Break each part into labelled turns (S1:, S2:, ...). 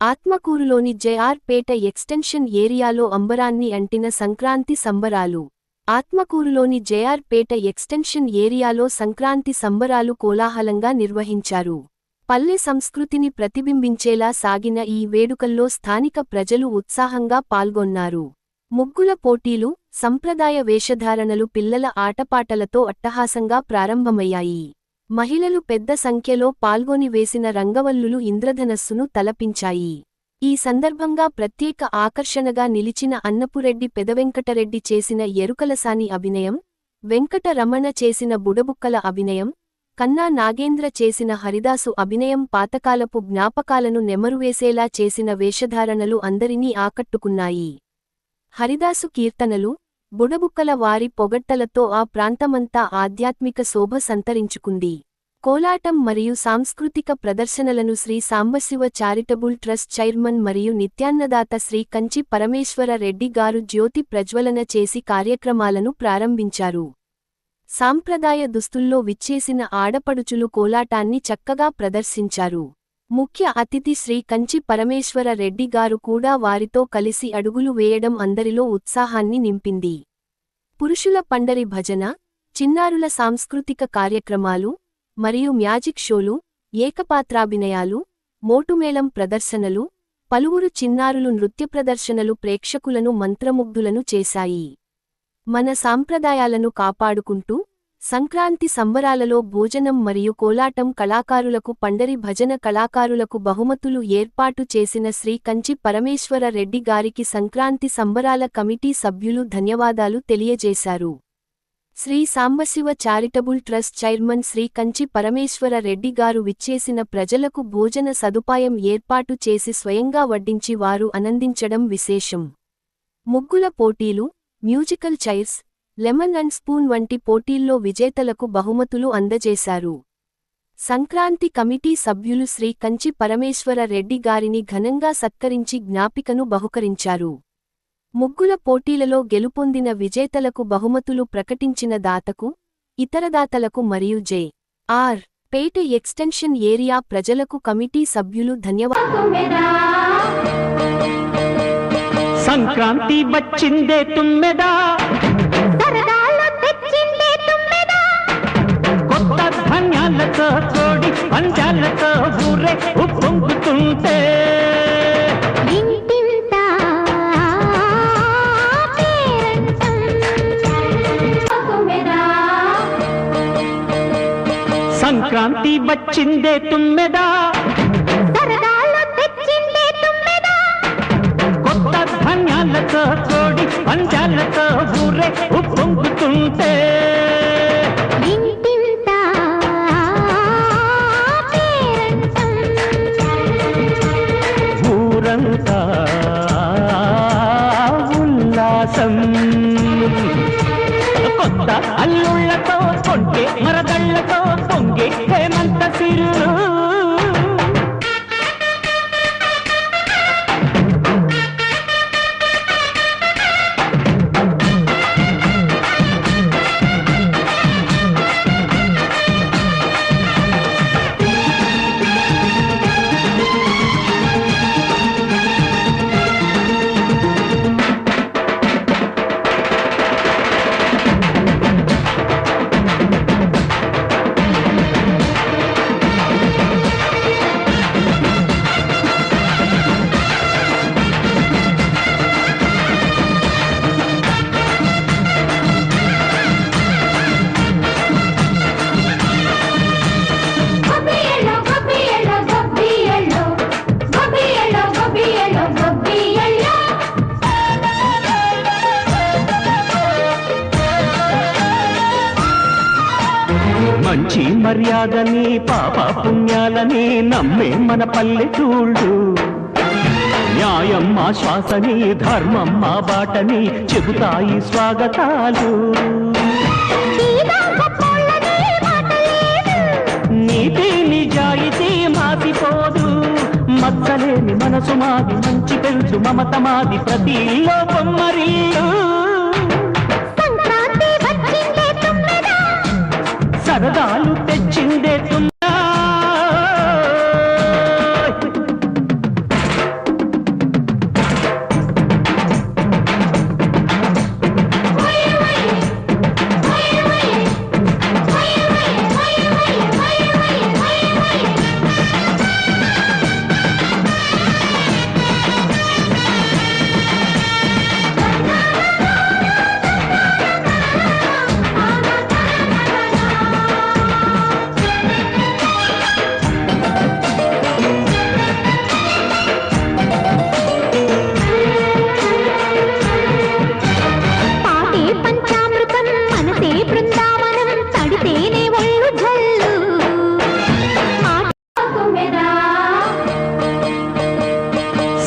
S1: ఆత్మకూరులోని జె.ఆర్. పేట extension ఏరియాలో అంబరాన్ని అంటిన సంక్రాంతి సంబరాలు. ఆత్మకూరులోని జె.ఆర్. పేట extension ఏరియాలో సంక్రాంతి సంబరాలు కోలాహలంగా నిర్వహించారు. పల్లె సంస్కృతిని ప్రతిబింబించేలా సాగిన ఈ వేడుకల్లో స్థానిక ప్రజలు ఉత్సాహంగా పాల్గొన్నారు. ముగ్గుల పోటీలు, సంప్రదాయ వేషధారణలు, పిల్లల ఆటపాటలతో అట్టహాసంగా ప్రారంభమయ్యాయి. మహిళలు పెద్ద సంఖ్యలో పాల్గొని వేసిన రంగవల్లులు ఇంద్రధనస్సును తలపించాయి. ఈ సందర్భంగా ప్రత్యేక ఆకర్షణగా నిలిచిన అన్నపురెడ్డి పెదవెంకటరెడ్డి చేసిన ఎరుకలసాని అభినయం, వెంకట రమణ చేసిన బుడబుక్కల అభినయం, కన్నా నాగేంద్ర చేసిన హరిదాసు అభినయం పాతకాలపు జ్ఞాపకాలను నెమరువేసేలా చేసిన వేషధారణలు అందరినీ ఆకట్టుకున్నాయి. హరిదాసు కీర్తనలు, బుడబుక్కల వారి పొగడ్తలతో ఆ ప్రాంతమంతా ఆధ్యాత్మిక శోభ సంతరించుకుంది. కోలాటం మరియు సాంస్కృతిక ప్రదర్శనలను Shri Sambasiva charitable trust chairman మరియు నిత్యాన్నదాత శ్రీ కంచి పరమేశ్వర రెడ్డి గారు జ్యోతి ప్రజ్వలన చేసి కార్యక్రమాలను ప్రారంభించారు. సాంప్రదాయ దుస్తుల్లో విచ్చేసిన ఆడపడుచులు కోలాటాన్ని చక్కగా ప్రదర్శించారు. ముఖ్య అతిథి శ్రీ కంచి పరమేశ్వర రెడ్డి గారు కూడా వారితో కలిసి అడుగులు వేయడం అందరిలో ఉత్సాహాన్ని నింపింది. పురుషుల పండరి భజన, చిన్నారుల సాంస్కృతిక కార్యక్రమాలు మరియు మ్యాజిక్ షోలు, ఏకపాత్రాభినయాలు, మోటుమేళం ప్రదర్శనలు, పలువురు చిన్నారులు నృత్య ప్రదర్శనలు ప్రేక్షకులను మంత్రముగ్ధులను చేశాయి. మన సాంప్రదాయాలను కాపాడుకుంటూ సంక్రాంతి సంబరాలలో భోజనం మరియు కోలాటం కళాకారులకు, పండరి భజన కళాకారులకు బహుమతులు ఏర్పాటు చేసిన శ్రీ కంచి పరమేశ్వర రెడ్డి గారికి సంక్రాంతి సంబరాల కమిటీ సభ్యులు ధన్యవాదాలు తెలియజేశారు. Shri Sambasiva charitable trust chairman Shri Kanchi Parameswara Reddy గారు విచ్చేసిన ప్రజలకు భోజన సదుపాయం ఏర్పాటు చేసి స్వయంగా వడ్డించి వారు ఆనందించడం విశేషం. ముగ్గుల పోటీలు, musical chairs, lemon and spoon వంటి పోటీల్లో విజేతలకు బహుమతులు అందజేశారు. సంక్రాంతి కమిటీ సభ్యులు శ్రీ కంచి పరమేశ్వర రెడ్డి గారిని ఘనంగా సత్కరించి జ్ఞాపికను బహుకరించారు. ముగ్గుల పోటీలలో గెలుపొందిన విజేతలకు బహుమతులు ప్రకటించిన దాతకు, ఇతర దాతలకు మరియు జె.ఆర్. పేట ఎక్స్టెన్షన్ ఏరియా ప్రజలకు కమిటీ సభ్యులు ధన్యవాదాలు.
S2: సంక్రాంతి వచ్చిందే తుమ్మెదా, కొత్త ధాన్యాలతో కోడి పంజాలతో ఊరే ఉప్పొంగుతుంటే సంక్రాంతి వచ్చిందే తుమ్మెదా, కొత్త ధాన్యాలతో కోడి పంజాలతో ఊరే ఉప్పొంగుతుంటే ఊరంతా ఉల్లాసం. కొత్త అల్లుళ్లతో కొంటే మరదళ్లతో పొంగే హేమంత సిరులు. మంచి మర్యాదని పాప పుణ్యాలని నమ్మే మన పల్లెటూళ్ళు. న్యాయం మా శ్వాసని, ధర్మం మా బాటని చెబుతాయి స్వాగతాలు. నీతి నిజాయితీ మాసిపోదు, మచ్చలేని మనసు మాది, మంచి పెంచు మమత మాది, ప్రతి లోపం మరీలు. సరదాలు తెచ్చిందే తుమ్మెదా,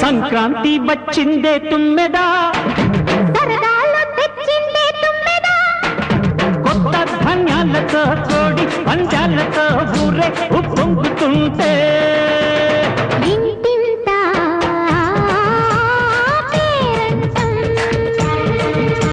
S2: సంక్రాంతి వచ్చిందే తుమ్మెదా,
S3: సరదాలు తెచ్చిందే తుమ్మెదా,
S2: కొత్త ధాన్యాలతో కోడి పంజాలతో ఊరే ఉప్పొంగుతుంటే